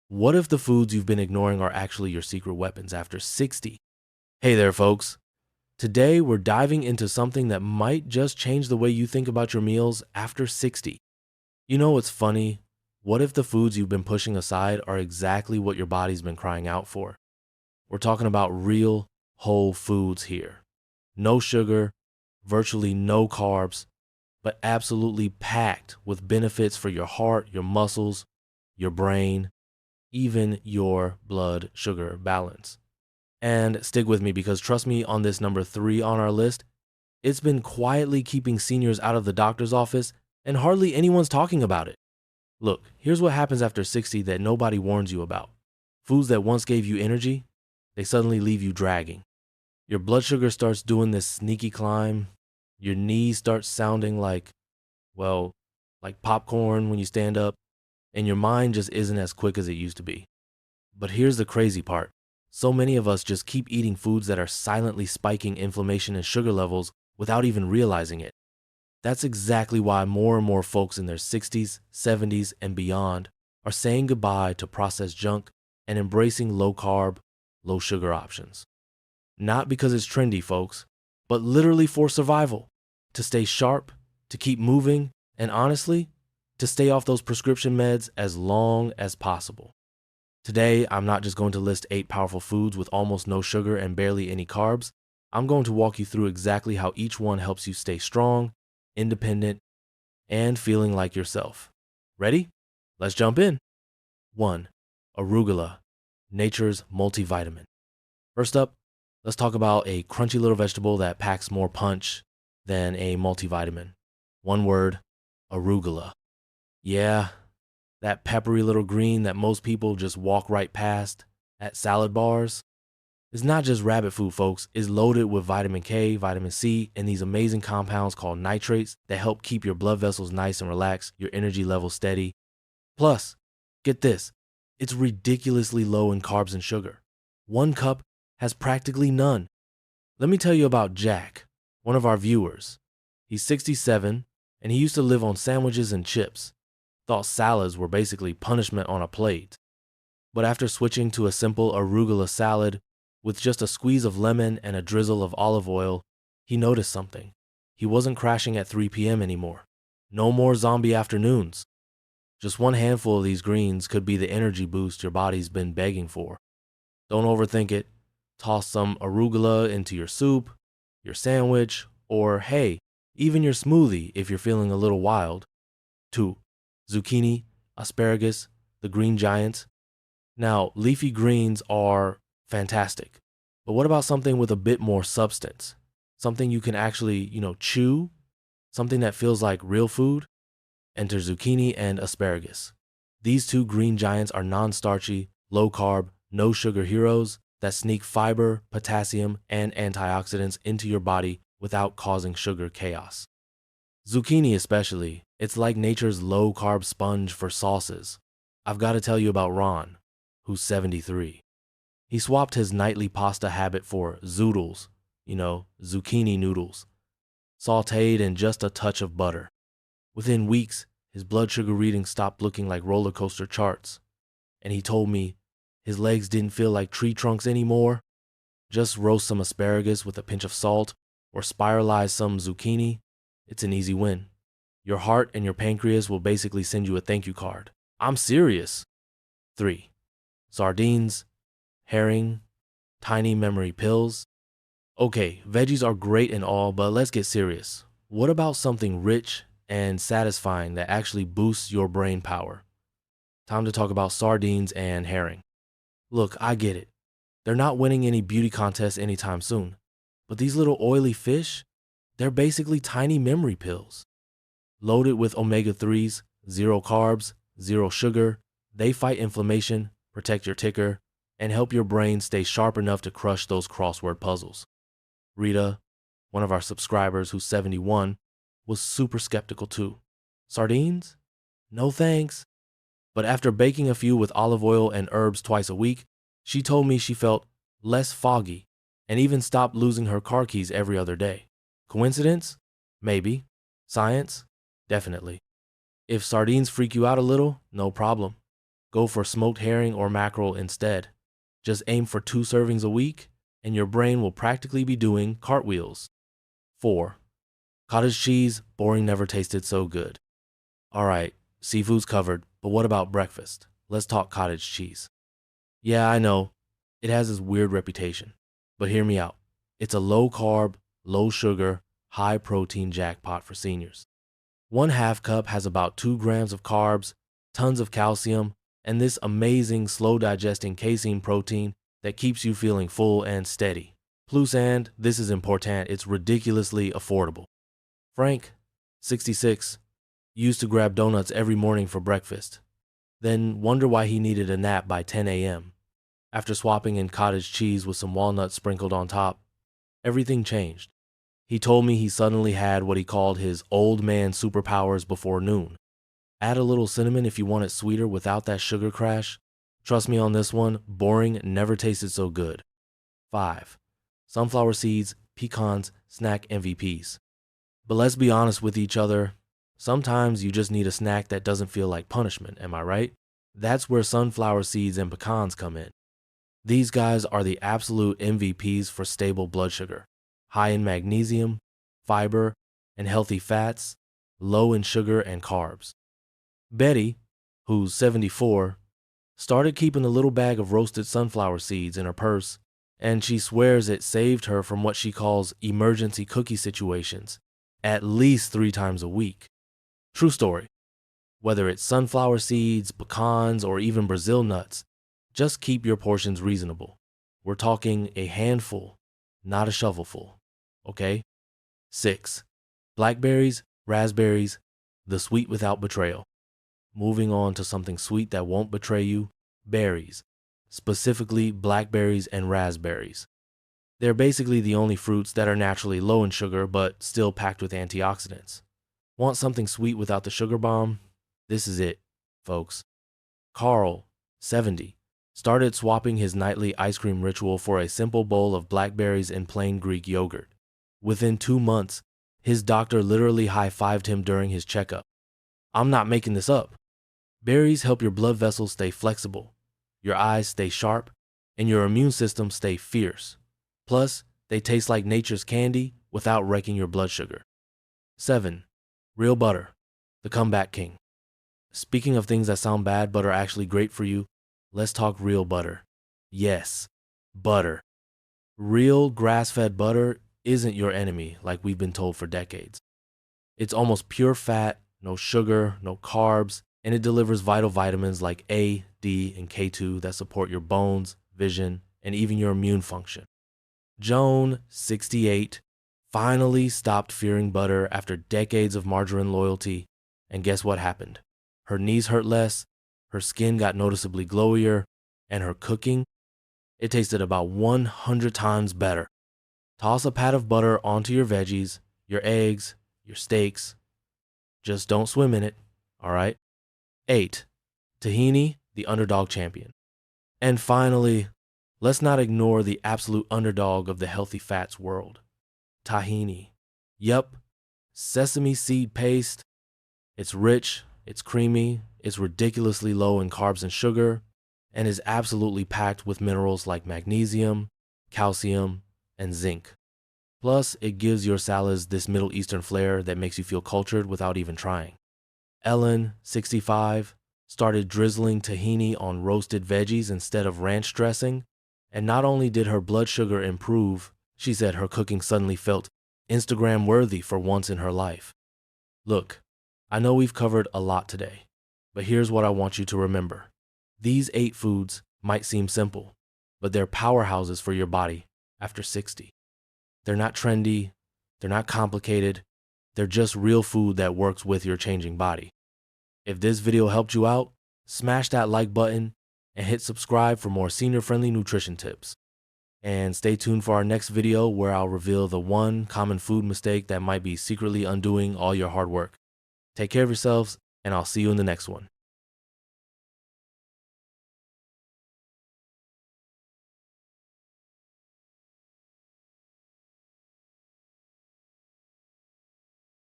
What if the foods you've been ignoring are actually your secret weapons after 60? Hey there, folks. Today, we're diving into something that might just change the way you think about your meals after 60. You know what's funny? What if the foods you've been pushing aside are exactly what your body's been crying out for? We're talking about real, whole foods here. No sugar, virtually no carbs, but absolutely packed with benefits for your heart, your muscles, your brain, even your blood sugar balance. And stick with me because trust me, on this number 3 on our list, it's been quietly keeping seniors out of the doctor's office and hardly anyone's talking about it. Look, here's what happens after 60 that nobody warns you about. Foods that once gave you energy, they suddenly leave you dragging. Your blood sugar starts doing this sneaky climb. Your knees start sounding well, like popcorn when you stand up, and your mind just isn't as quick as it used to be. But here's the crazy part. So many of us just keep eating foods that are silently spiking inflammation and sugar levels without even realizing it. That's exactly why more and more folks in their 60s, 70s, and beyond are saying goodbye to processed junk and embracing low carb, low sugar options. Not because it's trendy, folks, but literally for survival, to stay sharp, to keep moving, and honestly, to stay off those prescription meds as long as possible. Today, I'm not just going to list 8 powerful foods with almost no sugar and barely any carbs. I'm going to walk you through exactly how each one helps you stay strong, independent, and feeling like yourself. Ready? Let's jump in. 1. Arugula, nature's multivitamin. First up, let's talk about a crunchy little vegetable that packs more punch than a multivitamin. One word, arugula. Yeah, that peppery little green that most people just walk right past at salad bars. It's not just rabbit food, folks. It's loaded with vitamin K, vitamin C, and these amazing compounds called nitrates that help keep your blood vessels nice and relaxed, your energy levels steady. Plus, get this, it's ridiculously low in carbs and sugar. 1 cup has practically none. Let me tell you about Jack, one of our viewers. He's 67, and he used to live on sandwiches and chips. Thought salads were basically punishment on a plate. But after switching to a simple arugula salad with just a squeeze of lemon and a drizzle of olive oil, he noticed something. He wasn't crashing at 3 p.m. anymore. No more zombie afternoons. Just one handful of these greens could be the energy boost your body's been begging for. Don't overthink it. Toss some arugula into your soup, your sandwich, or hey, even your smoothie if you're feeling a little wild. 2. Zucchini, asparagus, the green giants. Now, leafy greens are fantastic, but what about something with a bit more substance? Something you can actually, chew? Something that feels like real food? Enter zucchini and asparagus. These 2 green giants are non-starchy, low-carb, no-sugar heroes that sneak fiber, potassium, and antioxidants into your body without causing sugar chaos. Zucchini especially, it's like nature's low-carb sponge for sauces. I've got to tell you about Ron, who's 73. He swapped his nightly pasta habit for zoodles, zucchini noodles, sautéed in just a touch of butter. Within weeks, his blood sugar readings stopped looking like roller coaster charts. And he told me his legs didn't feel like tree trunks anymore. Just roast some asparagus with a pinch of salt or spiralize some zucchini. It's an easy win. Your heart and your pancreas will basically send you a thank you card. I'm serious. 3. Sardines, herring, tiny memory pills. Okay, veggies are great and all, but let's get serious. What about something rich and satisfying that actually boosts your brain power? Time to talk about sardines and herring. Look, I get it. They're not winning any beauty contests anytime soon. But these little oily fish, they're basically tiny memory pills. Loaded with omega-3s, 0 carbs, 0 sugar, they fight inflammation, protect your ticker, and help your brain stay sharp enough to crush those crossword puzzles. Rita, one of our subscribers who's 71, was super skeptical too. Sardines? No thanks. But after baking a few with olive oil and herbs twice a week, she told me she felt less foggy and even stopped losing her car keys every other day. Coincidence? Maybe. Science? Definitely. If sardines freak you out a little, no problem. Go for smoked herring or mackerel instead. Just aim for 2 servings a week, and your brain will practically be doing cartwheels. 4. Cottage cheese, boring, never tasted so good. Alright, seafood's covered, but what about breakfast? Let's talk cottage cheese. Yeah, I know, it has this weird reputation, but hear me out. It's a low carb, low sugar, high protein jackpot for seniors. 1/2 cup has about 2 grams of carbs, tons of calcium, and this amazing slow digesting casein protein that keeps you feeling full and steady. Plus, and this is important, it's ridiculously affordable. Frank, 66, used to grab donuts every morning for breakfast, then wonder why he needed a nap by 10 a.m. After swapping in cottage cheese with some walnuts sprinkled on top, everything changed. He told me he suddenly had what he called his old man superpowers before noon. Add a little cinnamon if you want it sweeter without that sugar crash. Trust me on this one, boring never tasted so good. 5. Sunflower seeds, pecans, snack MVPs. But let's be honest with each other. Sometimes you just need a snack that doesn't feel like punishment, am I right? That's where sunflower seeds and pecans come in. These guys are the absolute MVPs for stable blood sugar. High in magnesium, fiber, and healthy fats, low in sugar and carbs. Betty, who's 74, started keeping a little bag of roasted sunflower seeds in her purse, and she swears it saved her from what she calls emergency cookie situations at least 3 times a week. True story. Whether it's sunflower seeds, pecans, or even Brazil nuts, just keep your portions reasonable. We're talking a handful, not a shovelful, okay? 6. Blackberries, raspberries, the sweet without betrayal. Moving on to something sweet that won't betray you, berries, specifically blackberries and raspberries. They're basically the only fruits that are naturally low in sugar but still packed with antioxidants. Want something sweet without the sugar bomb? This is it, folks. Carl, 70, started swapping his nightly ice cream ritual for a simple bowl of blackberries and plain Greek yogurt. Within 2 months, his doctor literally high-fived him during his checkup. I'm not making this up. Berries help your blood vessels stay flexible, your eyes stay sharp, and your immune system stay fierce. Plus, they taste like nature's candy without wrecking your blood sugar. 7. Real butter, the comeback king. Speaking of things that sound bad but are actually great for you, let's talk real butter. Yes, butter. Real grass-fed butter isn't your enemy like we've been told for decades. It's almost pure fat, no sugar, no carbs, and it delivers vital vitamins like A, D, and K2 that support your bones, vision, and even your immune function. Joan, 68, finally stopped fearing butter after decades of margarine loyalty, and guess what happened? Her knees hurt less, her skin got noticeably glowier, and her cooking, it tasted about 100 times better. Toss a pat of butter onto your veggies, your eggs, your steaks. Just don't swim in it, all right? 8. Tahini, the underdog champion. And finally, let's not ignore the absolute underdog of the healthy fats world, tahini. Yup, sesame seed paste. It's rich, it's creamy, it's ridiculously low in carbs and sugar, and is absolutely packed with minerals like magnesium, calcium, and zinc. Plus, it gives your salads this Middle Eastern flair that makes you feel cultured without even trying. Ellen, 65, started drizzling tahini on roasted veggies instead of ranch dressing, and not only did her blood sugar improve, she said her cooking suddenly felt Instagram-worthy for once in her life. Look, I know we've covered a lot today, but here's what I want you to remember. These 8 foods might seem simple, but they're powerhouses for your body after 60. They're not trendy, they're not complicated, they're just real food that works with your changing body. If this video helped you out, smash that like button and hit subscribe for more senior-friendly nutrition tips. And stay tuned for our next video where I'll reveal the one common food mistake that might be secretly undoing all your hard work. Take care of yourselves, and I'll see you in the next one.